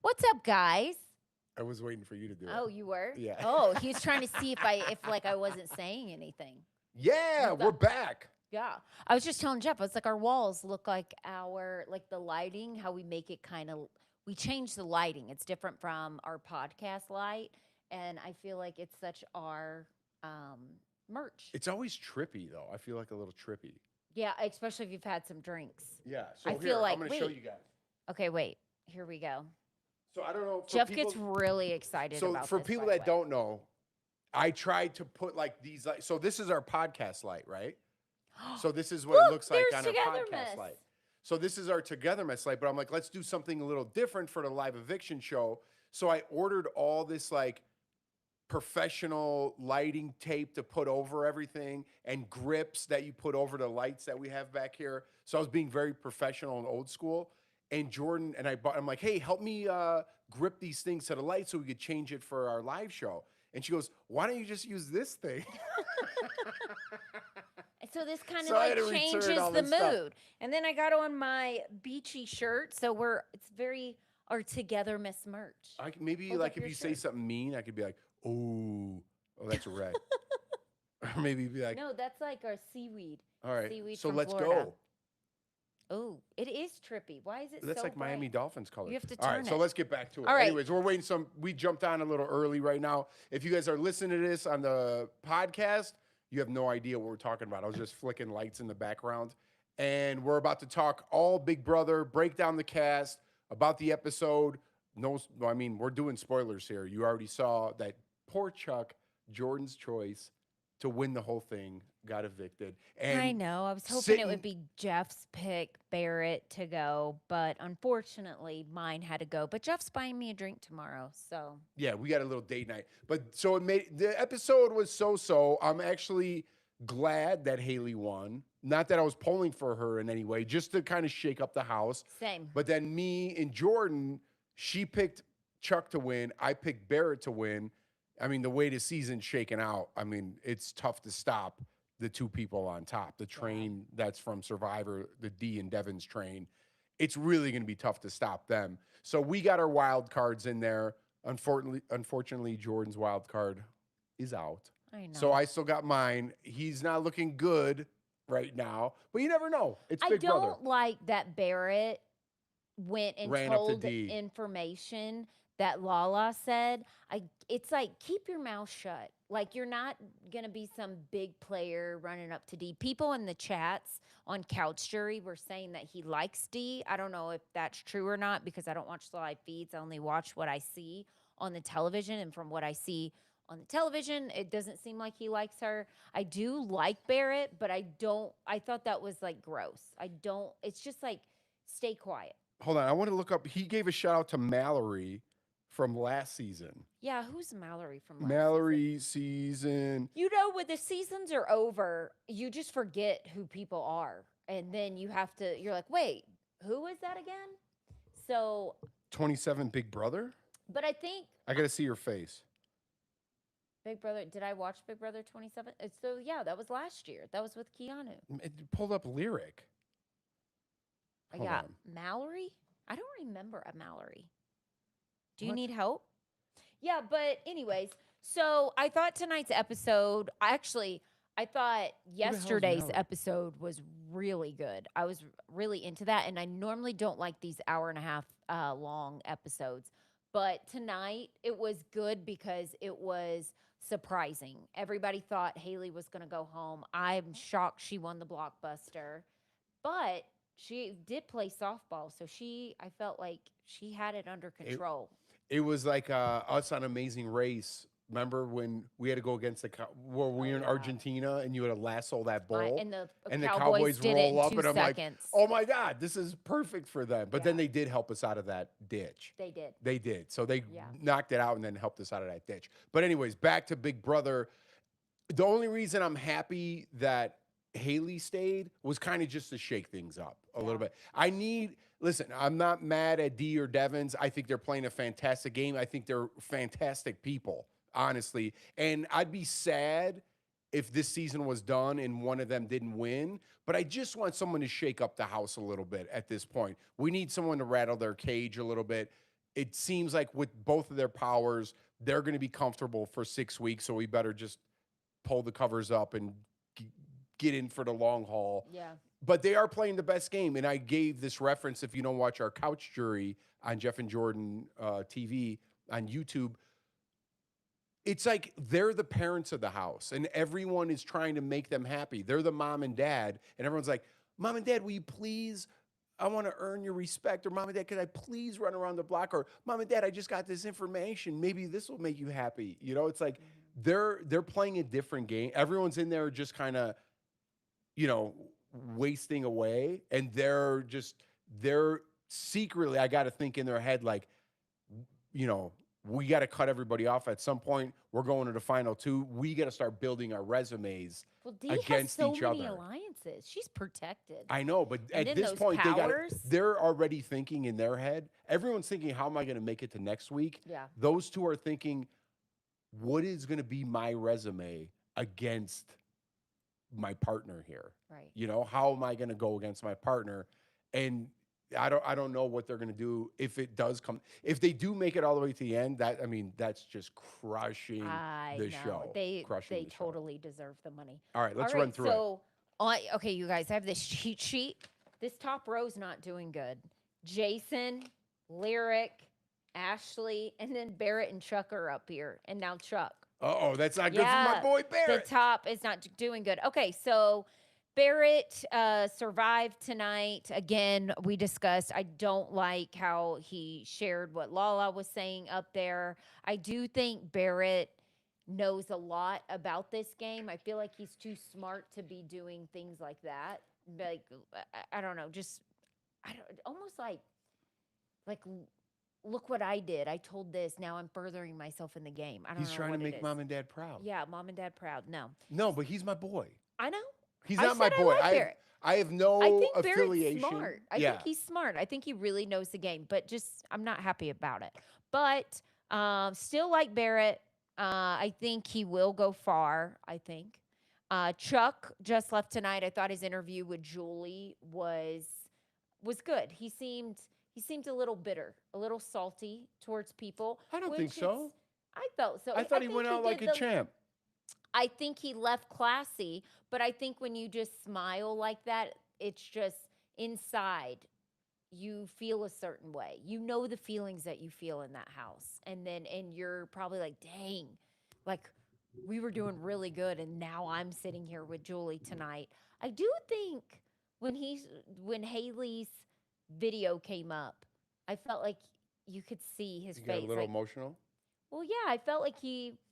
What's up, guys? I was waiting for you to do it. Oh, you were? Yeah. Oh, he was trying to see if like I wasn't saying anything. Yeah, we're back. Yeah. I was just telling Jeff, I was like, our walls look like like the lighting, how we make it we change the lighting. It's different from our podcast light. And I feel like it's such our merch. It's always trippy though. I feel like a little trippy. Yeah, especially if you've had some drinks. Yeah. So I here, feel like, I'm going to show you guys. Okay, wait. Here we go. So I don't know. Jeff gets really excited about for this, people by the that way. don't know, I tried to put like these so this is our podcast light, right? So this is what it looks like on a podcast light. So this is our TogetherMess light, but I'm like, let's do something a little different for the live eviction show. So I ordered all this like professional lighting tape to put over everything and grips that you put over the lights that we have back here. So I was being very professional and old school. And Jordan and I'm like, hey, help me grip these things to the light so we could change it for our live show. And she goes, why don't you just use this thing? So this kind of like changes the mood. Stuff. And then I got on my beachy shirt. So it's very our TogetherMess merch. Maybe like if you say something mean, I could be like, oh, that's red. Or maybe be like, no, that's like our seaweed. All right. Seaweed so from let's Florida. Go. Oh, it is trippy. Why is it That's so like bright? Miami Dolphins color. You have to turn All right, it. so let's get back to it. All right. Anyways, we're waiting we jumped on a little early right now. If you guys are listening to this on the podcast, you have no idea what we're talking about. I was just flicking lights in the background. And we're about to talk all Big Brother, break down the cast, about the episode. I mean, we're doing spoilers here. You already saw that poor Chuck, Jordan's choice to win the whole thing, got evicted. And I know. I was hoping it would be Jeff's pick, Barrett, to go, but unfortunately, mine had to go. But Jeff's buying me a drink tomorrow, so yeah, we got a little date night. But so the episode was so. I'm actually glad that Haley won. Not that I was polling for her in any way, just to kind of shake up the house. Same. But then me and Jordan, she picked Chuck to win. I picked Barrett to win. I mean, the way the season's shaken out, I mean, it's tough to stop the two people on top. The train that's from Survivor, the Dee and Devens train, it's really going to be tough to stop them. So we got our wild cards in there. Unfortunately, Jordan's wild card is out. I know. So I still got mine. He's not looking good right now, but you never know. It's Big Brother. I don't like that Barrett went and told information that Lala said. It's like, keep your mouth shut. Like, you're not going to be some big player running up to Dee. People in the chats on Couch Jury were saying that he likes Dee. I don't know if that's true or not because I don't watch the live feeds. I only watch what I see on the television. And from what I see on the television, it doesn't seem like he likes her. I do like Barrett, but I thought that was like gross. It's just like, stay quiet. Hold on. I want to look up. He gave a shout out to Mallory from last season. Yeah, who's Mallory from last Mallory season? You know, when the seasons are over, you just forget who people are. And then you're like, wait, who is that again? So 27 Big Brother? But I think I got to see your face. Big Brother, did I watch Big Brother 27? So yeah, that was last year. That was with Keanu. It pulled up Lyric. Hold on. Mallory? I don't remember a Mallory. Do you need help? Yeah, but anyways, so I thought tonight's episode, I thought yesterday's episode was really good. I was really into that, and I normally don't like these hour and a half long episodes. But tonight, it was good because it was surprising. Everybody thought Haley was going to go home. I'm shocked she won the blockbuster. But she did play softball, so I felt like she had it under control. It was like us on Amazing Race. Remember when we had to go against we were in Argentina and you had to lasso that ball? And the Cowboys roll up, and I'm like, oh my God, this is perfect for them. But then they did help us out of that ditch. They did. So they knocked it out and then helped us out of that ditch. But anyways, back to Big Brother. The only reason I'm happy that Haley stayed was kind of just to shake things up a little bit. Listen, I'm not mad at Dee or Devens. I think they're playing a fantastic game. I think they're fantastic people, honestly. And I'd be sad if this season was done and one of them didn't win. But I just want someone to shake up the house a little bit at this point. We need someone to rattle their cage a little bit. it seems like with both of their powers, they're going to be comfortable for 6 weeks. So we better just pull the covers up and get in for the long haul. Yeah. But they are playing the best game. And I gave this reference, if you don't watch our couch jury on Jeff and Jordan TV on YouTube, it's like they're the parents of the house and everyone is trying to make them happy. They're the mom and dad. And everyone's like, Mom and Dad, will you please? I want to earn your respect. Or Mom and Dad, could I please run around the block? Or Mom and Dad, I just got this information. Maybe this will make you happy. You know, it's like they're playing a different game. Everyone's in there just kind of, you know, wasting away. And they're secretly, I got to think in their head, like, you know, we got to cut everybody off at some point. We're going to the final two. We got to start building our resumes against each other. Many alliances. She's protected. I know, but and at this point, they're already thinking in their head. Everyone's thinking, how am I going to make it to next week? Yeah. Those two are thinking, what is going to be my resume against my partner here? Right. You know, how am I going to go against my partner? And I don't know what they're going to do if it does come. If they do make it all the way to the end, that's just crushing the show. They totally deserve the money. All right, let's run through it. Okay, you guys, I have this cheat sheet. This top row's not doing good. Jason, Lyric, Ashley, and then Barrett and Chuck are up here. And now Chuck. Uh-oh, that's not good for my boy Barrett. The top is not doing good. Okay, so Barrett survived tonight. Again, we discussed, I don't like how he shared what Lala was saying up there. I do think Barrett knows a lot about this game. I feel like he's too smart to be doing things like that. Like, I don't know, almost like, look what I did. I told this. Now I'm furthering myself in the game. I don't know. He's trying to make Mom and Dad proud. Yeah, Mom and Dad proud. No, but he's my boy. I know. He's not my boy. I have no affiliation. Barrett's smart. I think he's smart. I think he really knows the game, but I'm not happy about it. But still like Barrett. I think he will go far, I think. Chuck just left tonight. I thought his interview with Julie was good. He seemed a little bitter, a little salty towards people. I don't think so. I felt so. I thought he went out like a champ. I think he left classy, but I think when you just smile like that, it's just inside. You feel a certain way. You know the feelings that you feel in that house. And you're probably like, dang, like we were doing really good. And now I'm sitting here with Julie tonight. I do think when Haley's video came up, I felt like you could see his face. Got a little emotional? Well, yeah, I felt like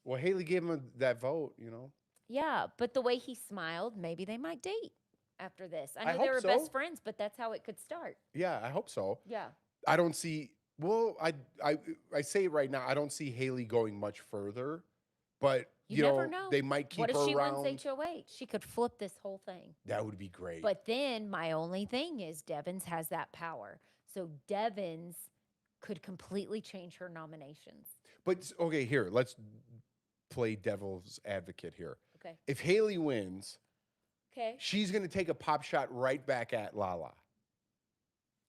Well, Haley gave him that vote, you know? Yeah, but the way he smiled, maybe they might date after this. I know they were best friends, but that's how it could start. Yeah, I hope so. Yeah. I don't see, well, I say it right now, I don't see Haley going much further, but you never know. They might keep her around. What if she wins HOH? She could flip this whole thing. That would be great. But then my only thing is Devens has that power. So Devens could completely change her nominations. But, okay, here, let's play devil's advocate here. Okay. If Haley wins, okay, she's going to take a pop shot right back at Lala.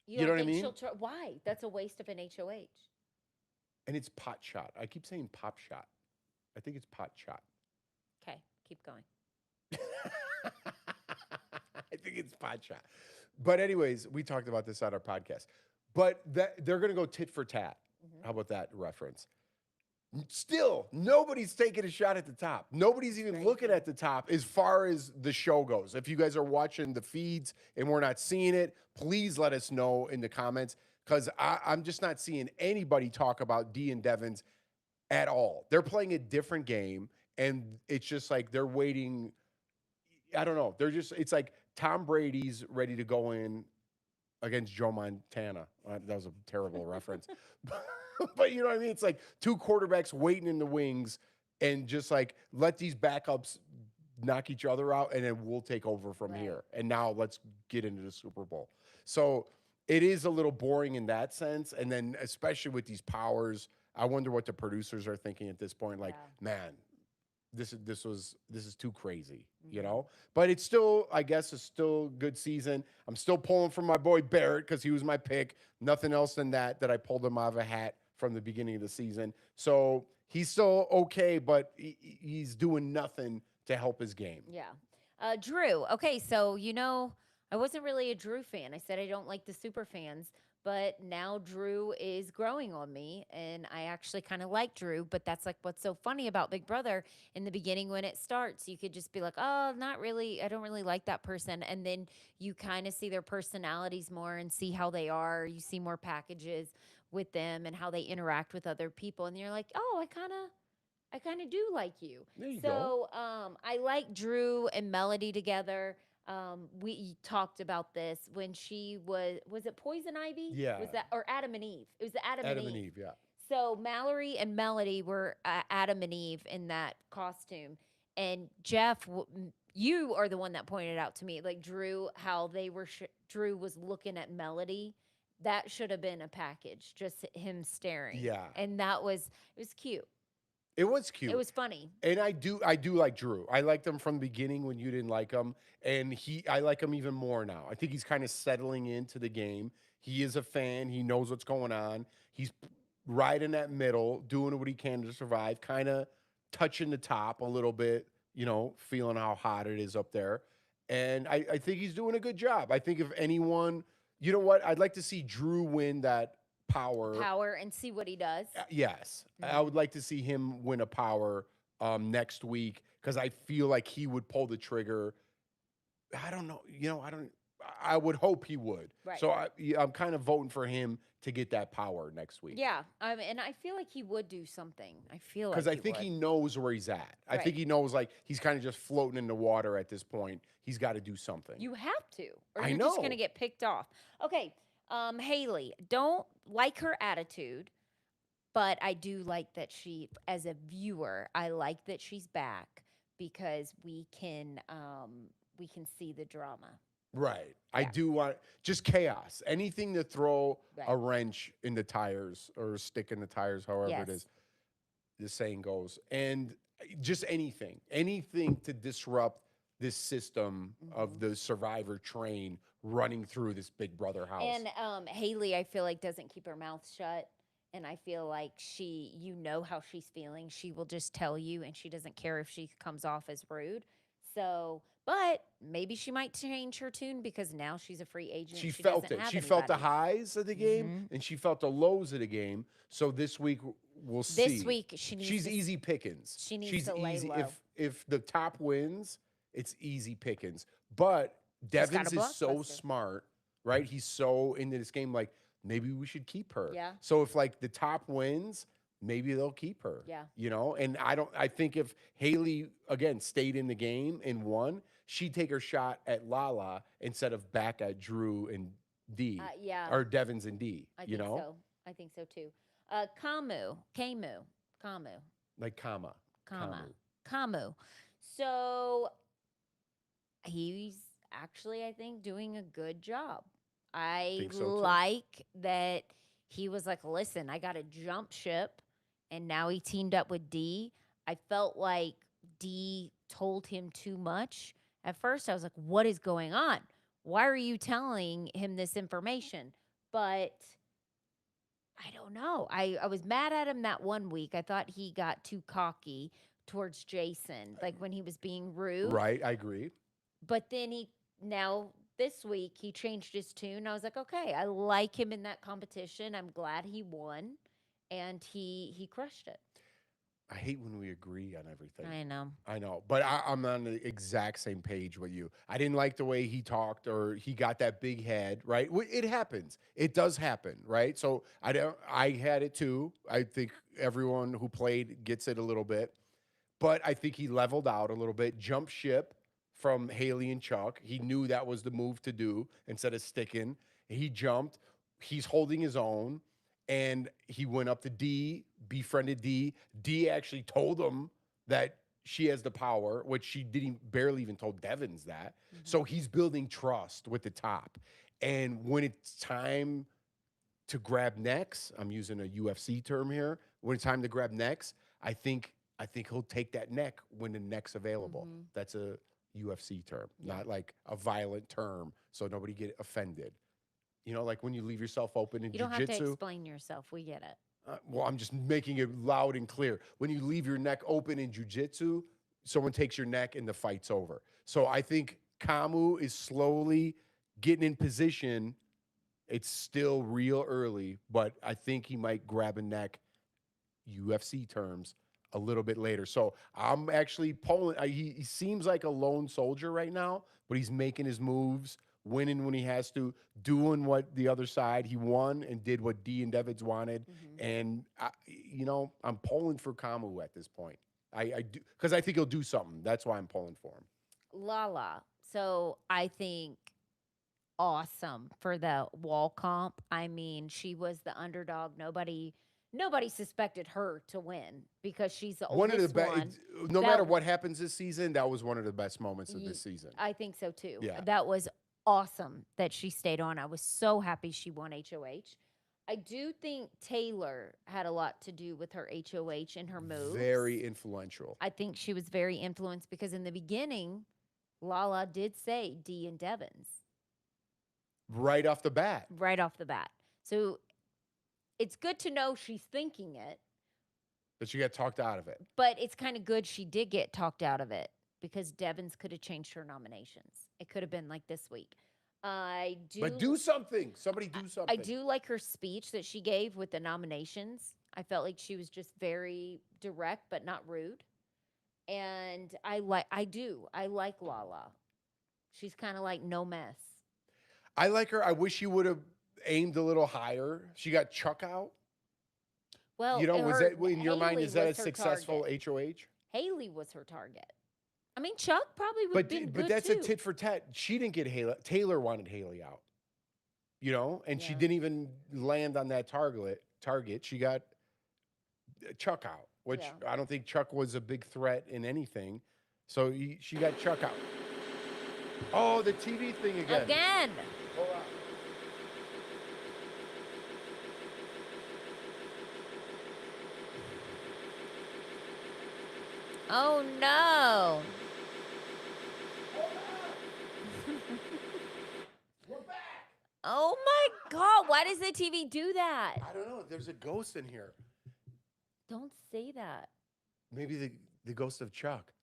You know what I mean? Why? That's a waste of an HOH. And it's pot shot. I keep saying pop shot. I think it's pot shot. Okay, keep going. I think it's pot shot. But anyways, we talked about this on our podcast. But they're going to go tit for tat. How about that reference? Still, nobody's taking a shot at the top. Nobody's even looking at the top as far as the show goes. If you guys are watching the feeds and we're not seeing it, please let us know in the comments, because I'm just not seeing anybody talk about Dee and Devens at all. They're playing a different game, and it's just like they're waiting. I don't know. It's like Tom Brady's ready to go in against Joe Montana. That was a terrible reference. But you know what I mean? It's like two quarterbacks waiting in the wings and just like let these backups knock each other out, and then we'll take over from here. And now let's get into the Super Bowl. So it is a little boring in that sense. And then especially with these powers, I wonder what the producers are thinking at this point. Like, man, this is too crazy, you know? But it's still, I guess, it's still a good season. I'm still pulling for my boy Barrett because he was my pick. Nothing else than that I pulled him out of a hat from the beginning of the season. So he's still okay, but he's doing nothing to help his game. Yeah. Drew. Okay, so I wasn't really a Drew fan. I said I don't like the super fans, but now Drew is growing on me, and I actually kind of like Drew. But that's like what's so funny about Big Brother. In the beginning, when it starts, you could just be like, "Oh, not really. I don't really like that person," and then you kind of see their personalities more and see how they are. You see more packages with them and how they interact with other people, and you're like, "Oh, I kind of do like you." There you go. So I like Drew and Melody together. We talked about this when she was it Poison Ivy? Yeah. Was that or Adam and Eve? It was the Adam, Adam and and Eve. Eve, yeah. So Mallory and Melody were Adam and Eve in that costume. And Jeff, you are the one that pointed out to me, like Drew, how they were. Drew was looking at Melody. That should have been a package, just him staring. Yeah. And it was cute. It was cute. It was funny. And I do like Drew. I liked him from the beginning when you didn't like him, and I like him even more now. I think he's kind of settling into the game. He is a fan. He knows what's going on. He's right in that middle, doing what he can to survive, kind of touching the top a little bit, feeling how hot it is up there. And I think he's doing a good job. I think if anyone, you know what, I'd like to see Drew win that Power and see what he does. Yes. I would like to see him win a power next week because I feel like he would pull the trigger. I don't know. I would hope he would. Right. So I'm kind of voting for him to get that power next week. Yeah. And I feel like he would do something. I feel like because I think he knows where he's at. I think he knows like he's kind of just floating in the water at this point. He's got to do something. You have to, or I you're know. just gonna get picked off. Okay. Haley, don't like her attitude, but I do like that she, as a viewer, I like that she's back because we can see the drama. Right. Yeah. I do want just chaos. Anything to throw Right. a wrench in the tires or a stick in the tires, however it is, the saying goes. And just anything to disrupt this system of the survivor train running through this Big Brother house. And Haley, I feel like doesn't keep her mouth shut. And I feel like how she's feeling. She will just tell you, and she doesn't care if she comes off as rude. So, but maybe she might change her tune because now she's a free agent. She felt it. She felt the highs of the game, and she felt the lows of the game. So this week we'll see. This week she's easy pickings. She's to lay low. If the top wins, it's easy pickings. But Devens is so smart, right? He's so into this game. Like maybe we should keep her. Yeah. So if like the top wins, maybe they'll keep her. Yeah. And I think if Haley again stayed in the game and won, she'd take her shot at Lala instead of back at Drew and Dee. Yeah. Or Devens and Dee. I think so too. Kamu. Like Kamu. So he's actually, I think, doing a good job. I like that he was like, listen, I got to jump ship. And now he teamed up with Dee. I felt like Dee told him too much. At first, I was like, what is going on? Why are you telling him this information? But I don't know. I was mad at him that one week. I thought he got too cocky towards Jason, like when he was being rude. Right, I agree. But then this week, he changed his tune. I was like, okay, I like him in that competition. I'm glad he won. And he crushed it. I hate when we agree on everything. I know. But I'm on the exact same page with you. I didn't like the way he talked or he got that big head, right? It happens. It does happen, right? So I had it too. I think everyone who played gets it a little bit. But I think he leveled out a little bit, jumped ship from Haley and Chuck. He knew that was the move to do instead of sticking. He jumped. He's holding his own. And he went up to Dee, befriended Dee. Dee actually told him that she has the power, which she barely even told Devens that. Mm-hmm. So he's building trust with the top. And when it's time to grab necks, I'm using a UFC term here. When it's time to grab necks, I think he'll take that neck when the neck's available. Mm-hmm. That's a UFC term, not like a violent term, so nobody get offended. Like when you leave yourself open in jiu-jitsu. You don't have to explain yourself. We get it. Well, I'm just making it loud and clear. When you leave your neck open in jujitsu, someone takes your neck and the fight's over. So I think Kamu is slowly getting in position. It's still real early, but I think he might grab a neck, UFC terms, a little bit later. So I'm actually pulling. He seems like a lone soldier right now, but he's making his moves, winning when he has to, doing what the other side he won and did what Dee and Devens wanted. And I'm pulling for Kamu at this point. I do because I think he'll do something. That's why I'm pulling for him. Lala. So I think awesome for the wall comp. I mean, she was the underdog. Nobody suspected her to win because she's the One of the oldest best. one. No That matter what happens this season, that was one of the best moments of this season. I think so too. Yeah. That was awesome that she stayed on. I was so happy she won HOH. I do think Taylor had a lot to do with her HOH and her moves. Very influential. I think she was very influenced because in the beginning, Lala did say Dee and Devens. Right off the bat. Right off the bat. So it's good to know she's thinking it. But she got talked out of it. But it's kind of good she did get talked out of it because Devens could have changed her nominations. It could have been like this week. But do something. Somebody do something. I do like her speech that she gave with the nominations. I felt like she was just very direct but not rude. And I like Lala. She's kind of like no mess. I like her. I wish she would have aimed a little higher. She got Chuck out. Well, was that in your mind? Is that a successful target. HOH? Haley was her target. I mean, Chuck probably would have been good but that's too. a tit for tat. She didn't get Haley. Taylor wanted Haley out. And she didn't even land on that target. She got Chuck out, which I don't think Chuck was a big threat in anything. So she got Chuck out. Oh, the TV thing again. Again. Hold on. Oh no. We're back. Oh my God. Why does the TV do that? I don't know. There's a ghost in here. Don't say that. Maybe the ghost of Chuck.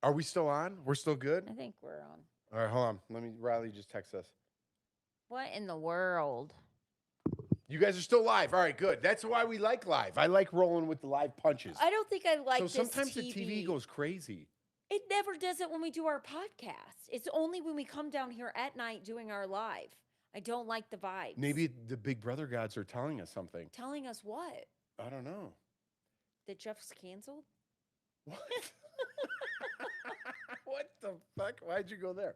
Are we still on? We're still good? I think we're on. All right, hold on. Riley just text us. What in the world? You guys are still live. All right, good. That's why we like live. I like rolling with the live punches. I don't think I like so this sometimes TV. the TV goes crazy. It never does it when we do our podcast. It's only when we come down here at night doing our live. I don't like the vibes. Maybe the Big Brother gods are telling us something. Telling us what? I don't know. That Jeff's canceled? What? What the fuck? Why'd you go there?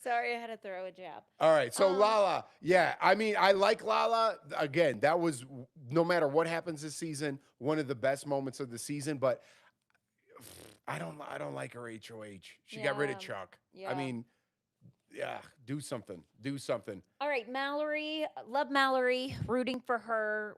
Sorry, I had to throw a jab. All right, so Lala. Yeah, I mean, I like Lala. Again, that was, no matter what happens this season, one of the best moments of the season, but I don't like her HOH. She got rid of Chuck. Yeah. I mean, do something. Do something. All right, Mallory. Love Mallory. Rooting for her.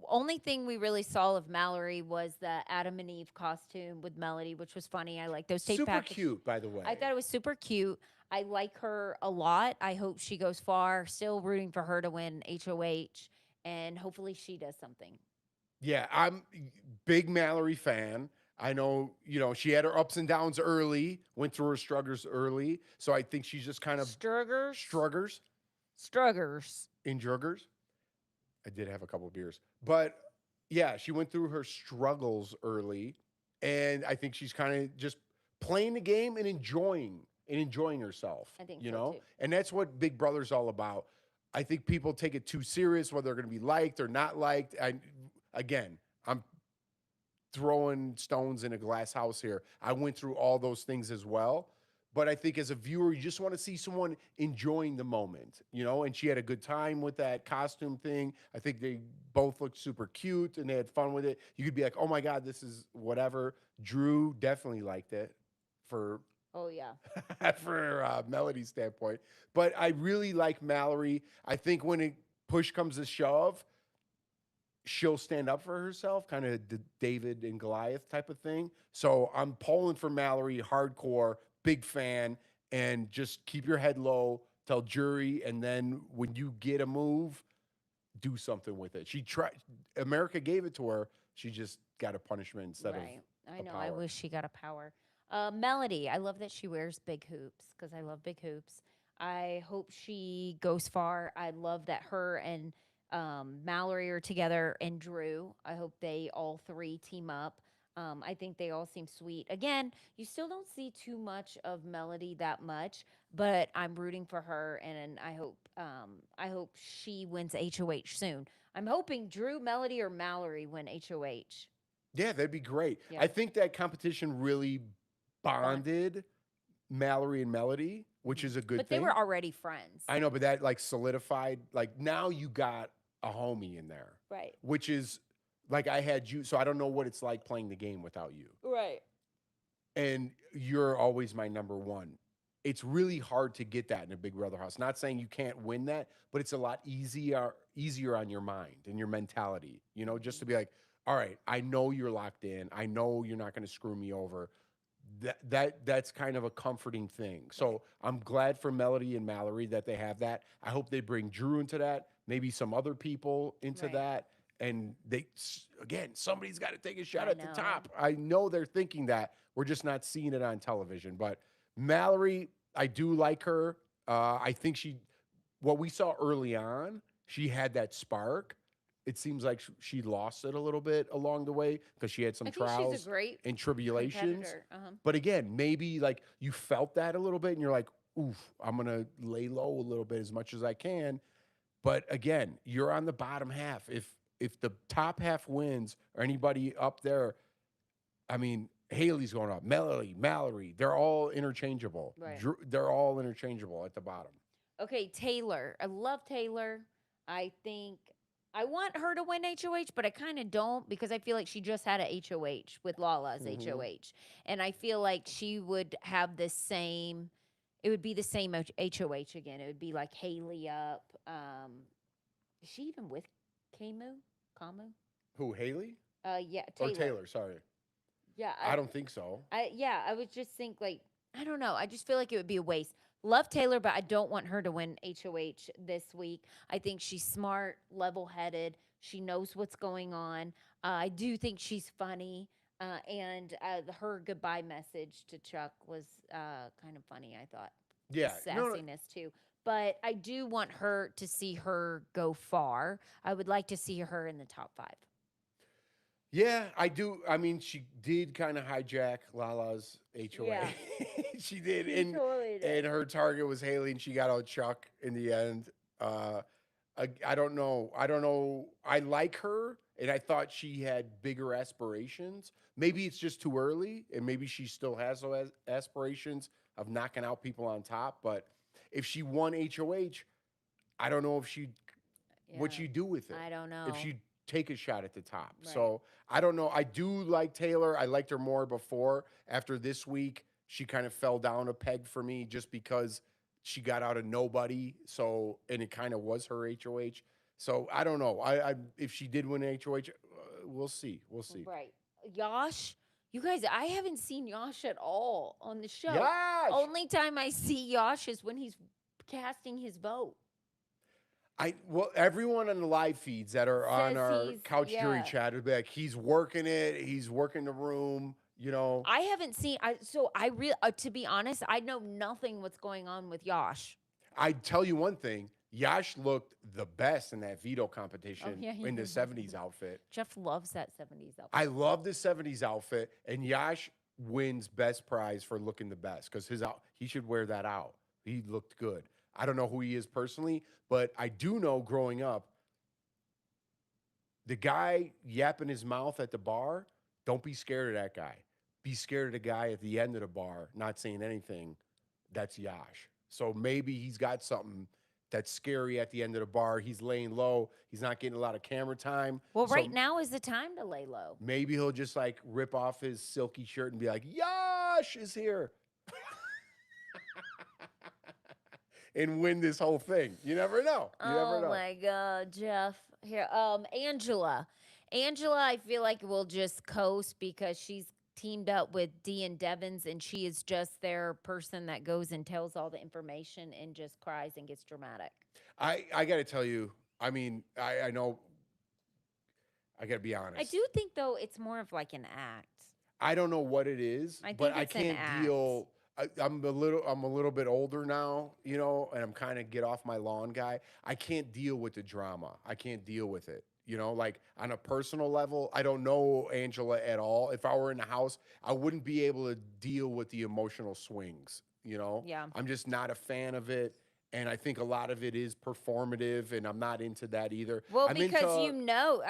Only thing we really saw of Mallory was the Adam and Eve costume with Melody, which was funny. I like those tape Super cute, by the way. I thought it was super cute. I like her a lot. I hope she goes far. Still rooting for her to win HOH, and hopefully she does something. Yeah, I'm big Mallory fan. I know, she had her ups and downs early, went through her struggles early. So I think she's just kind of Struggers. In Jurgers. I did have a couple of beers. But yeah, she went through her struggles early. And I think she's kind of just playing the game and enjoying herself. I think so too. And that's what Big Brother's all about. I think people take it too serious, whether they're going to be liked or not liked. I'm throwing stones in a glass house here. I went through all those things as well. But I think as a viewer, you just want to see someone enjoying the moment, and she had a good time with that costume thing. I think they both looked super cute and they had fun with it. You could be like, oh my God, this is whatever. Drew definitely liked it for Melody's standpoint. But I really like Mallory. I think when push comes to shove, she'll stand up for herself, kind of the David and Goliath type of thing. So I'm pulling for Mallory, hardcore, big fan, and just keep your head low. tell jury, and then when you get a move, do something with it. She tried. America gave it to her. She just got a punishment instead of Right. I a know. I power. wish she got a power. Melody. I love that she wears big hoops because I love big hoops. I hope she goes far. I love that her and Mallory are together and Drew. I hope they all three team up. I think they all seem sweet. Again, you still don't see too much of Melody that much, but I'm rooting for her, and I hope she wins HOH soon. I'm hoping Drew, Melody, or Mallory win HOH. Yeah, that'd be great. Yeah. I think that competition really bonded Mallory and Melody, which is a good But they thing. were already friends. I know, but that like solidified, like now you got a homie in there, Right. which is like I had you. So I don't know what it's like playing the game without you. Right. And you're always my number one. It's really hard to get that in a Big Brother house. Not saying you can't win that, but it's a lot easier on your mind and your mentality, you know, just to be like, all right, I know you're locked in. I know you're not going to screw me over. That's kind of a comforting thing. So I'm glad for Melody and Mallory that they have that. I hope they bring Drew into that, maybe some other people into Right. that. And again, somebody's got to take a shot I at the know. top. I know they're thinking that. We're just not seeing it on television. But Mallory, I do like her. I think what we saw early on, she had that spark. It seems like she lost it a little bit along the way because she had some I think she's trials a great and tribulations. competitor. But again, maybe like you felt that a little bit and you're like, oof, I'm going to lay low a little bit as much as I can. But again, you're on the bottom half. If the top half wins or anybody up there, I mean, Haley's going up, Melody, Mallory, they're all interchangeable. Right. They're all interchangeable at the bottom. Okay, Taylor. I love Taylor. I think I want her to win HOH, but I kind of don't because I feel like she just had a HOH with Lala's HOH. And I feel like she would have the same, it would be the same HOH again. It would be like Haley up. Is she even with Kamu? Kamu? Who, Haley? Yeah, Or Taylor. Taylor, sorry. Yeah. I don't think so. I would just think like I don't know. I just feel like it would be a waste. Love Taylor, but I don't want her to win HOH this week. I think she's smart, level-headed. She knows what's going on. I do think she's funny, and her goodbye message to Chuck was kind of funny. I thought, Yeah, the sassiness too. But I do want her to see her go far. I would like to see her in the top 5. Yeah, I do. I mean, she did kind of hijack Lala's HOA. Yeah. She did. She And, totally did. and her target was Haley, and she got out Chuck in the end. I don't know. I don't know. I like her, and I thought she had bigger aspirations. Maybe it's just too early, and maybe she still has those aspirations of knocking out people on top. But if she won HOH, I don't know if what she'd do with it. I don't know. If she'd take a shot at the top. Right. So I don't know. I do like Taylor. I liked her more before. After this week, she kind of fell down a peg for me just because she got out of nobody. So, and it kind of was her HOH. So I don't know. I if she did win HOH, we'll see. We'll see. Right. Yosh, you guys, I haven't seen Yosh at all on the show. Yosh! Only time I see Yosh is when he's casting his vote. Well, everyone on the live feeds that are on our couch jury chat would be like, he's working it, he's working the room, you know. I haven't seen. To be honest, I know nothing what's going on with Yosh. I tell you one thing, Yash looked the best in that veto competition in the 70s outfit. Jeff loves that 70s outfit. I love the 70s outfit, and Yash wins best prize for looking the best because he should wear that out. He looked good. I don't know who he is personally, but I do know growing up, the guy yapping his mouth at the bar, don't be scared of that guy. Be scared of the guy at the end of the bar, not saying anything. That's Yash. So maybe he's got something that's scary at the end of the bar. He's laying low. He's not getting a lot of camera time. Well, right now is the time to lay low. Maybe he'll just like rip off his silky shirt and be like, Yash is here. And win this whole thing. You never know. You never know. Oh my God, Jeff. Here, Angela. Angela, I feel like will just coast because she's teamed up with Dee and Devens, and she is just their person that goes and tells all the information and just cries and gets dramatic. I got to tell you, I mean, I know, I got to be honest. I do think, though, it's more of like an act. I don't know what it is, but I can't deal. I'm a little bit older now, and I'm kind of get off my lawn guy. I can't deal with the drama. I can't deal with it. Like on a personal level, I don't know Angela at all. If I were in the house, I wouldn't be able to deal with the emotional swings. Yeah. I'm just not a fan of it. And I think a lot of it is performative, and I'm not into that either. Well, because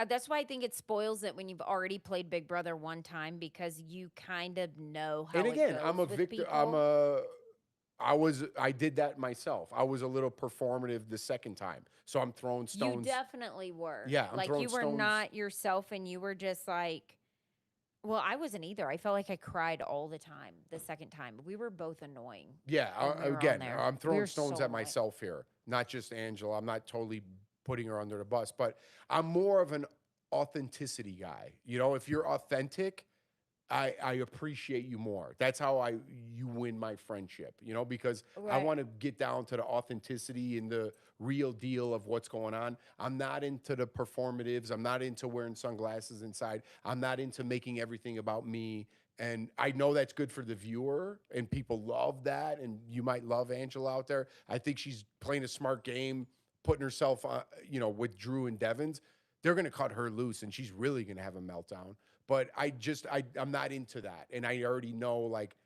that's why I think it spoils it when you've already played Big Brother one time, because you kind of know how. And again, it goes I'm a with victim. people. I did that myself. I was a little performative the second time, so I'm throwing stones. You definitely were. Yeah, I'm like throwing you were stones. not yourself, and you were just like. Well, I wasn't either. I felt like I cried all the time the second time. We were both annoying. Yeah, again, I'm throwing stones so at myself here, not just Angela. I'm not totally putting her under the bus, but I'm more of an authenticity guy. If you're authentic, I appreciate you more. That's how you win my friendship, because I want to get down to the authenticity and the real deal of what's going on. I'm not into the performatives. I'm not into wearing sunglasses inside. I'm not into making everything about me. And I know that's good for the viewer, and people love that. And you might love Angela out there. I think she's playing a smart game, putting herself, with Drew and Devens. They're going to cut her loose, and she's really going to have a meltdown. But I'm not into that. And I already know, like,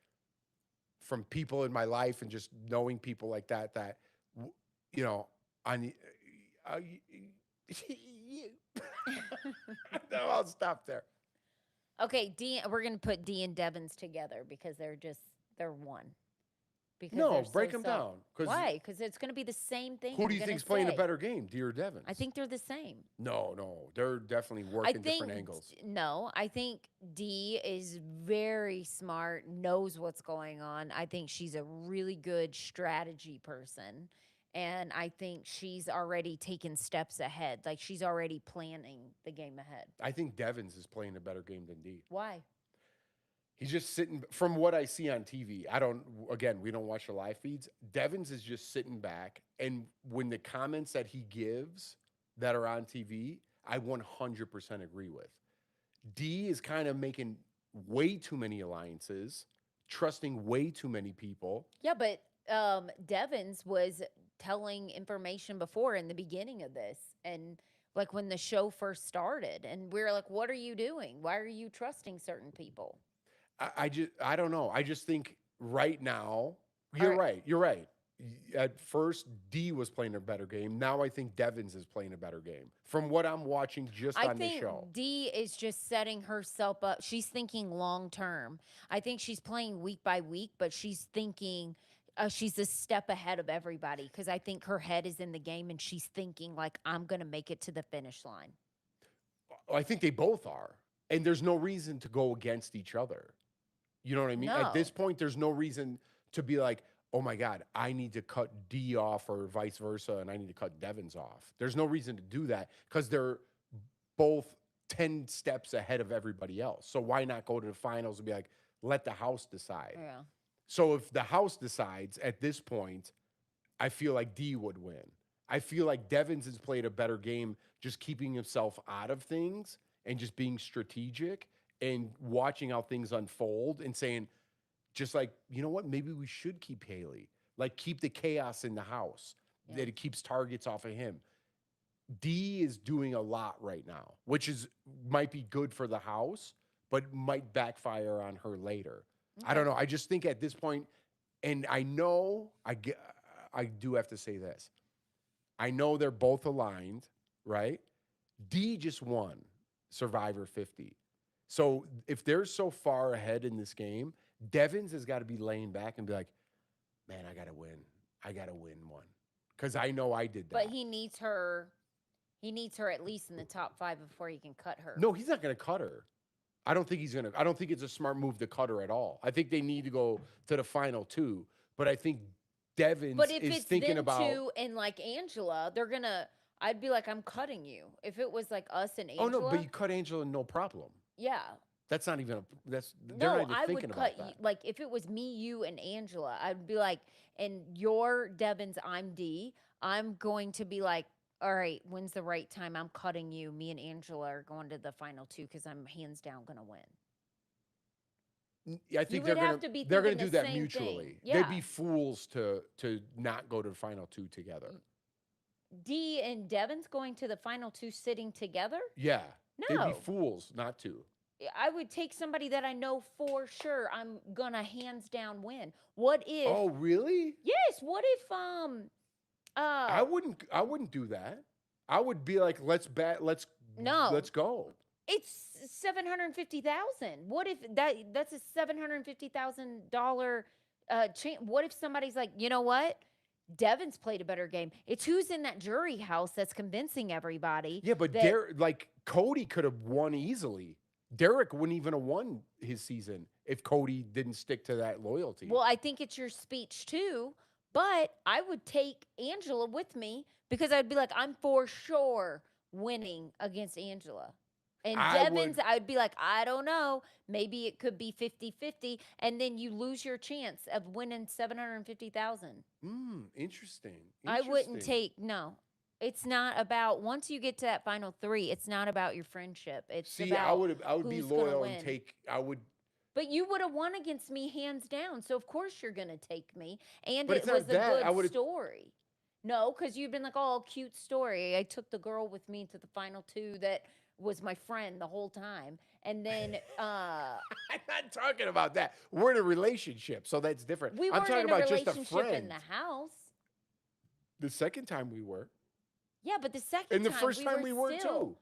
from people in my life and just knowing people like that, no, I'll stop there. Okay, we're going to put Dee and Devens together because they're one. Because no, break them down. Why? Because it's going to be the same thing. Who do you think's playing a better game, Dee or Devens? I think they're the same. No, they're definitely working different angles. No, I think Dee is very smart, knows what's going on. I think she's a really good strategy person. And I think she's already taken steps ahead. Like, she's already planning the game ahead. I think Devens is playing a better game than Dee. Why? He's just sitting, from what I see on TV. We don't watch the live feeds. Devens is just sitting back. And when the comments that he gives that are on TV, I 100% agree with. Dee is kind of making way too many alliances, trusting way too many people. Yeah, but Devens was telling information before in the beginning of this. And like when the show first started. And we were like, what are you doing? Why are you trusting certain people? I don't know. I just think right now, you're right. At first, Dee was playing a better game. Now I think Devens is playing a better game. From what I'm watching on the show. I think Dee is just setting herself up. She's thinking long term. I think she's playing week by week, but she's thinking she's a step ahead of everybody because I think her head is in the game and she's thinking like, I'm going to make it to the finish line. I think they both are. And there's no reason to go against each other. You know what I mean? No. At this point, there's no reason to be like, oh my God, I need to cut Dee off or vice versa, and I need to cut Devens off. There's no reason to do that because they're both 10 steps ahead of everybody else. So why not go to the finals and be like, let the house decide? Yeah. So if the house decides at this point, I feel like Dee would win. I feel like Devens has played a better game just keeping himself out of things and just being strategic and watching how things unfold and saying, just like, you know what, maybe we should keep Haley. Like, keep the chaos in the house, that it keeps targets off of him. Dee is doing a lot right now, which might be good for the house, but might backfire on her later. Okay. I don't know. I just think at this point, and I know, I do have to say this. I know they're both aligned, right? Dee just won Survivor 50. So if they're so far ahead in this game, Devens has got to be laying back and be like, man, I got to win. I got to win one. Because I know I did that. But he needs her at least in the top 5 before he can cut her. No, he's not going to cut her. I don't think it's a smart move to cut her at all. I think they need to go to the final 2. But I think Devens is thinking about. But if it's them 2 and like Angela, I'd be like, I'm cutting you. If it was like us and Angela. Oh, no, but you cut Angela, no problem. Yeah. That's not even they're No, not even I thinking would about cut you. that. Like if it was me, you, and Angela, I'd be like, and you're Devens, I'm D. I'm going to be like, all right, when's the right time? I'm cutting you. Me and Angela are going to the final two because I'm hands down gonna win. I You think would have to be they're thinking gonna the do that same thing. mutually. They'd Yeah. be fools to not go to the final two together. Dee and Devens going to the final two sitting together? Yeah. They'd be No. fools not to. I would take somebody that I know for sure I'm gonna hands down win. What if Oh, really? Yes, what if I wouldn't do that. I would be like, let's no. let's go. It's 750,000. What if that's a $750,000 chance? What if somebody's like, you know what? Devens played a better game. It's who's in that jury house that's convincing everybody. Yeah, but like Cody could have won easily. Derek wouldn't even have won his season if Cody didn't stick to that loyalty. Well, I think it's your speech too, but I would take Angela with me because I'd be like, I'm for sure winning against Angela. And Devens, I'd be like, I don't know. Maybe it could be 50-50. And then you lose your chance of winning 750,000. Interesting. I wouldn't take, no. It's not about, once you get to that final three, it's not about your friendship. It's about I would be loyal and But you would have won against me hands down. So of course you're going to take me. And but it was a good story. No, because you've been like, oh, cute story. I took the girl with me to the final two that was my friend the whole time. And then I'm not talking about that. We're in a relationship, so that's different. We I'm weren't talking in a about just a relationship friend. in the house. The second time we were. Yeah, but the second and the time first time we were too.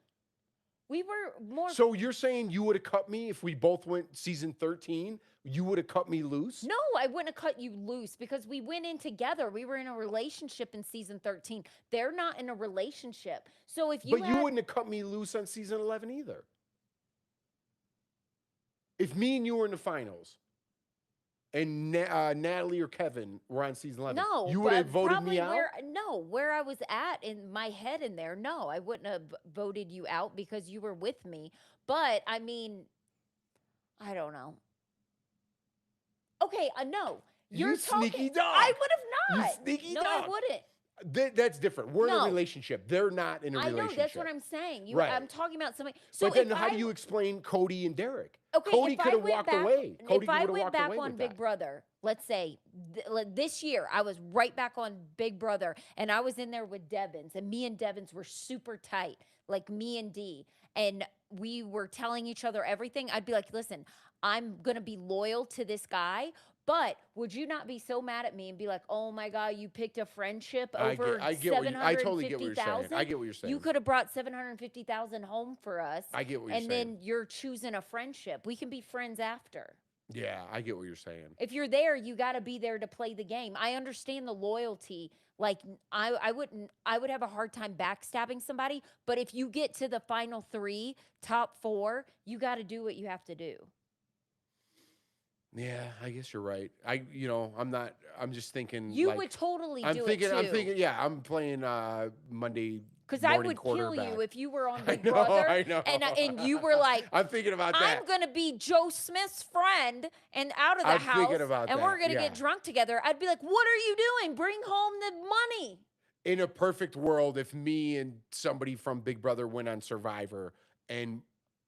We were more. So you're saying you would have cut me if we both went season 13? You would have cut me loose? No, I wouldn't have cut you loose because we went in together. We were in a relationship in season 13. They're not in a relationship. So if you But you wouldn't have cut me loose on season 11 either. If me and you were in the finals and Natalie or Kevin were on season 11, you would have voted me out? Where I was at in my head in there, no, I wouldn't have voted you out because you were with me. But, I mean, I don't know. Okay, no. You sneaky dog. I would have not. You sneaky dog. No, I wouldn't. That's different. We're in a relationship. They're not in a relationship. I know, that's what I'm saying. Right. I'm talking about somebody. So but then how do you explain Cody and Derek? Okay, Cody could have walked away. If I went back on Big Brother, let's say this year, I was right back on Big Brother, and I was in there with Devens, and me and Devens were super tight, like me and Dee, and we were telling each other everything. I'd be like, listen, I'm going to be loyal to this guy, but would you not be so mad at me and be like, oh my God, you picked a friendship over I totally get what you're saying. I get what you're saying. You could have brought 750,000 home for us. I get what you're saying. And then you're choosing a friendship. We can be friends after. Yeah, I get what you're saying. If you're there, you got to be there to play the game. I understand the loyalty. Like I would have a hard time backstabbing somebody, but if you get to the final three, top four, you got to do what you have to do. Yeah, I guess you're right. I'm just thinking. You would totally do it too. I'm thinking, yeah, I'm playing Monday. Because I would kill you if you were on Big Brother. I know. And you were like, I'm thinking about that. I'm going to be Joe Smith's friend and out of the house. Thinking about and that. We're going to get drunk together. I'd be like, what are you doing? Bring home the money. In a perfect world, if me and somebody from Big Brother went on Survivor and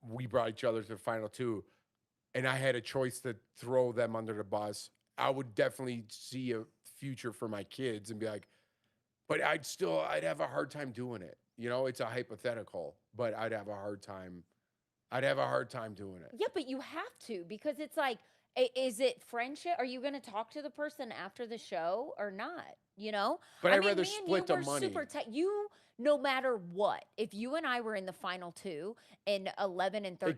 we brought each other to the final two, and I had a choice to throw them under the bus, I would definitely see a future for my kids and be like, but I'd have a hard time doing it. You know, it's a hypothetical, but I'd have a hard time doing it. Yeah, but you have to, because it's like, is it friendship? Are you going to talk to the person after the show or not? You know? But I'd rather split the money. Super tight. No matter what, if you and I were in the final two in 11 and 13.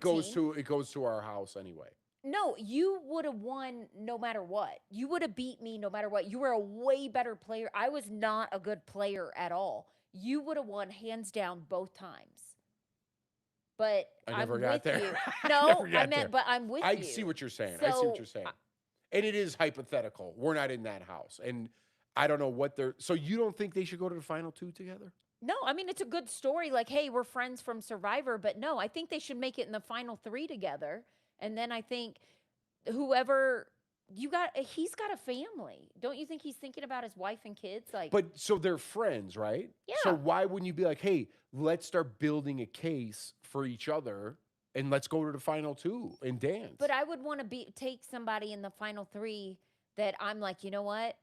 It goes to our house anyway. No, you would have won no matter what. You would have beat me no matter what. You were a way better player. I was not a good player at all. You would have won hands down both times. But I never got there. You. No, but I'm with you. I see what you're saying. I see what you're saying. And it is hypothetical. We're not in that house. And I don't know what so you don't think they should go to the final two together? No, I mean, it's a good story. Like, hey, we're friends from Survivor. But no, I think they should make it in the final three together. And then I think he's got a family. Don't you think he's thinking about his wife and kids? Like, But so they're friends, right? So yeah. why wouldn't you be like, hey, let's start building a case for each other and let's go to the final two and dance? But I would want to take somebody in the final three that I'm like, you know what?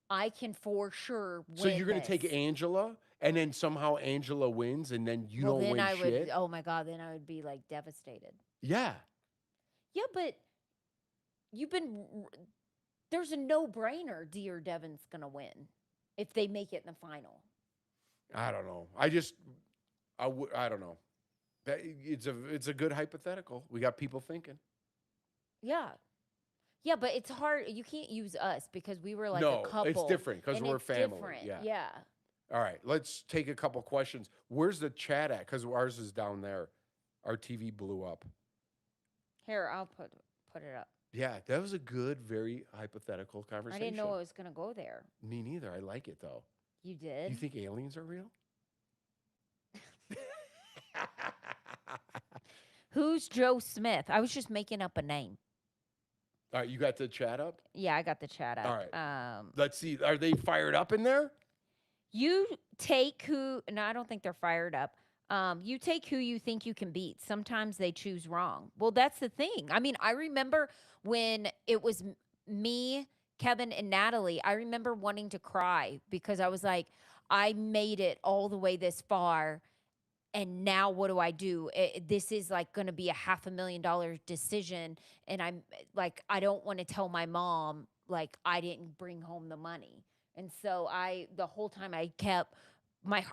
I can for sure win. So you're going to take this. Angela and then somehow Angela wins and then you Well, don't then win I shit? would. Oh my god! Then I would be like devastated. Yeah. Yeah, but you've been. There's a no-brainer. Dee or Devens gonna win if they make it in the final. I don't know. I don't know. It's a good hypothetical. We got people thinking. Yeah. Yeah, but it's hard. You can't use us because we were like No, a couple. it's different because we're family. Different. Yeah. Yeah. All right, let's take a couple questions. Where's the chat at? Because ours is down there. Our TV blew up. Here, I'll put it up. Yeah, that was a good, very hypothetical conversation. I didn't know it was gonna go there. Me neither. I like it though. You did? You think aliens are real? Who's Joe Smith? I was just making up a name. All right, you got the chat up? Yeah, I got the chat up. All right. Let's see. Are they fired up in there? You take who. No, I don't think they're fired up. You take who you think you can beat. Sometimes they choose wrong. Well, that's the thing. I mean, I remember when it was me, Kevin, and Natalie. I remember wanting to cry because I was like, I made it all the way this far. And now what do? This is like going to be a $500,000 decision. And I'm like, I don't want to tell my mom, like, I didn't bring home the money. And so the whole time I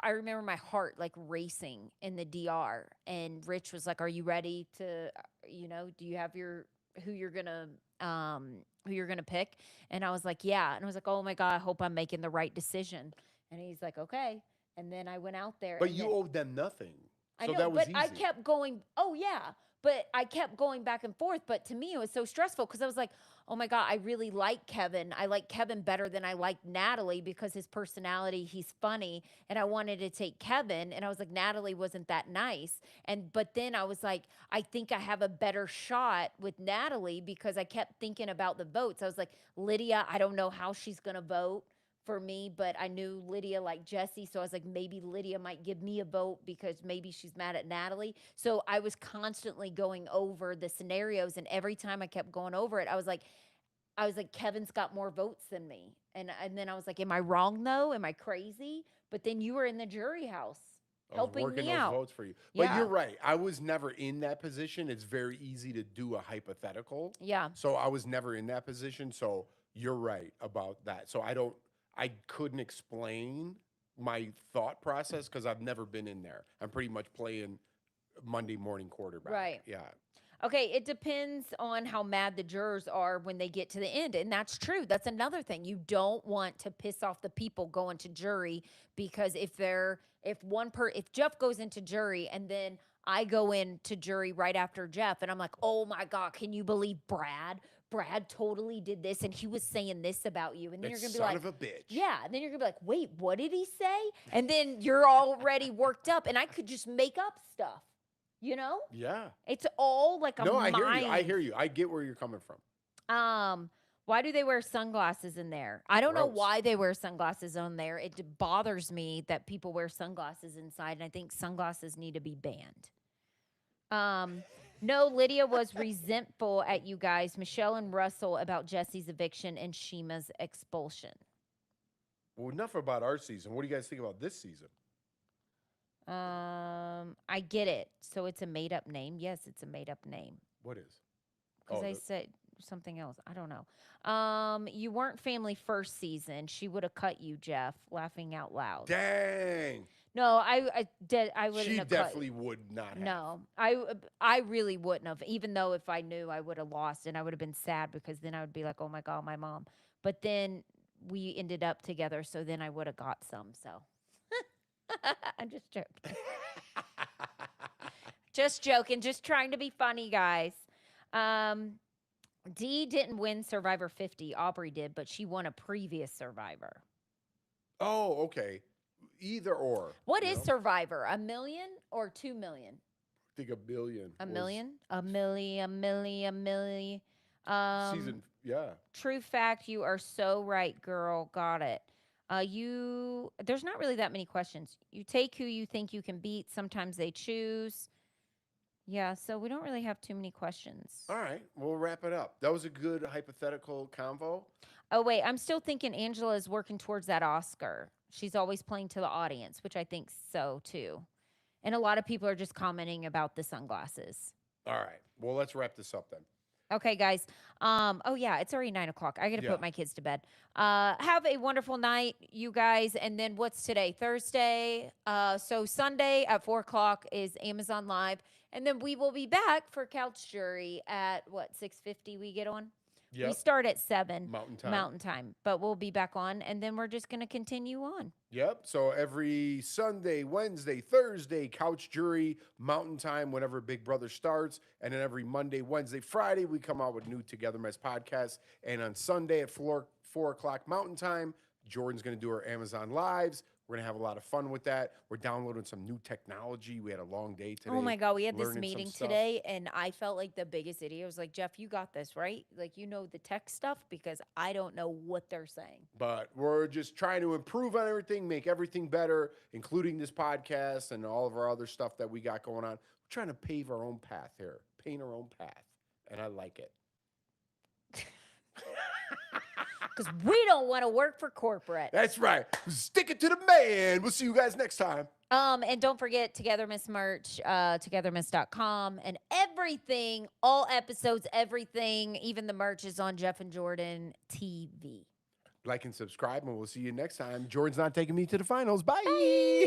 remember my heart like racing in the DR. And Rich was like, are you ready to, do you have who you're going to pick? And I was like, yeah. And I was like, oh my God, I hope I'm making the right decision. And he's like, okay. And then I went out there. But you owed them nothing. I So know, that was but easy. I kept going, oh yeah. But I kept going back and forth. But to me, it was so stressful because I was like, oh my God, I really like Kevin. I like Kevin better than I like Natalie because his personality, he's funny. And I wanted to take Kevin. And I was like, Natalie wasn't that nice. But then I was like, I think I have a better shot with Natalie because I kept thinking about the votes. I was like, Lydia, I don't know how she's going to vote for me, but I knew Lydia liked Jesse. So I was like, maybe Lydia might give me a vote because maybe she's mad at Natalie. So I was constantly going over the scenarios. And every time I kept going over it, I was like, Kevin's got more votes than me. And then I was like, am I wrong though? Am I crazy? But then you were in the jury house helping me out. Votes for you. But you're right. I was never in that position. It's very easy to do a hypothetical. Yeah. So I was never in that position. So you're right about that. So I couldn't explain my thought process because I've never been in there. I'm pretty much playing Monday morning quarterback. Right. Yeah. Okay, it depends on how mad the jurors are when they get to the end. And that's true. That's another thing. You don't want to piss off the people going to jury because if Jeff goes into jury and then I go into jury right after Jeff and I'm like, oh my God, can you believe Brad? Brad totally did this and he was saying this about you. And then you're going to be like, son of a bitch. Yeah. And then you're going to be like, wait, what did he say? And then you're already worked up and I could just make up stuff. Yeah. It's all like a mind. I hear you. I get where you're coming from. Why do they wear sunglasses in there? I don't know why they wear sunglasses on there. It bothers me that people wear sunglasses inside, and I think sunglasses need to be banned. No, Lydia was resentful at you guys, Michelle and Russell, about Jesse's eviction and Shima's expulsion. Well, enough about our season. What do you guys think about this season? I get it. So it's a made-up name. Yes, it's a made-up name. What is? Because I said something else. I don't know. You weren't family first season. She would have cut you, Jeff, laughing out loud. Dang. No, I did. I wouldn't She have definitely would not have. No, I really wouldn't have. Even though if I knew, I would have lost and I would have been sad because then I would be like, oh my God, my mom. But then we ended up together. So then I would have got some. So I'm just joking. Just joking. Just trying to be funny, guys. Dee didn't win Survivor 50. Aubrey did, but she won a previous Survivor. Oh, okay. Either or. What is Survivor? $1 million or $2 million? think a million. A was million? A milli. Season, yeah. True fact, you are so right, girl. Got it. There's not really that many questions. You take who you think you can beat. Sometimes they choose. Yeah, so we don't really have too many questions. All right, we'll wrap it up. That was a good hypothetical convo. Oh, wait, I'm still thinking Angela is working towards that Oscar. She's always playing to the audience, which I think so too. And a lot of people are just commenting about the sunglasses. All right, well, let's wrap this up then. Okay, guys. Oh yeah, it's already 9:00. I gotta put my kids to bed. Have a wonderful night, you guys. And then what's today? Thursday. So Sunday at 4:00 is Amazon Live, and then we will be back for Couch Jury at what 6:50 we get on. Yep. We start at 7 Mountain Time, but we'll be back on, and then we're just gonna continue on. Yep. So every Sunday, Wednesday, Thursday, Couch Jury, Mountain Time, whenever Big Brother starts. And then every Monday, Wednesday, Friday, we come out with new TogetherMess podcasts. And on Sunday at 4:00 Mountain Time, Jordan's going to do her Amazon Lives. We're going to have a lot of fun with that. We're downloading some new technology. We had a long day today. Oh, my God. We had this meeting today, and I felt like the biggest idiot. I was like, Jeff, you got this, right? Like, you know the tech stuff, because I don't know what they're saying. But we're just trying to improve on everything, make everything better, including this podcast and all of our other stuff that we got going on. We're trying to pave our own path here, paint our own path, and I like it. Because we don't want to work for corporate. That's right. Stick it to the man. We'll see you guys next time. And don't forget TogetherMess merch, TogetherMess.com, and everything, all episodes, everything, even the merch is on Jeff and Jordan TV. Like and subscribe, and we'll see you next time. Jordan's not taking me to the finals. Bye. Bye.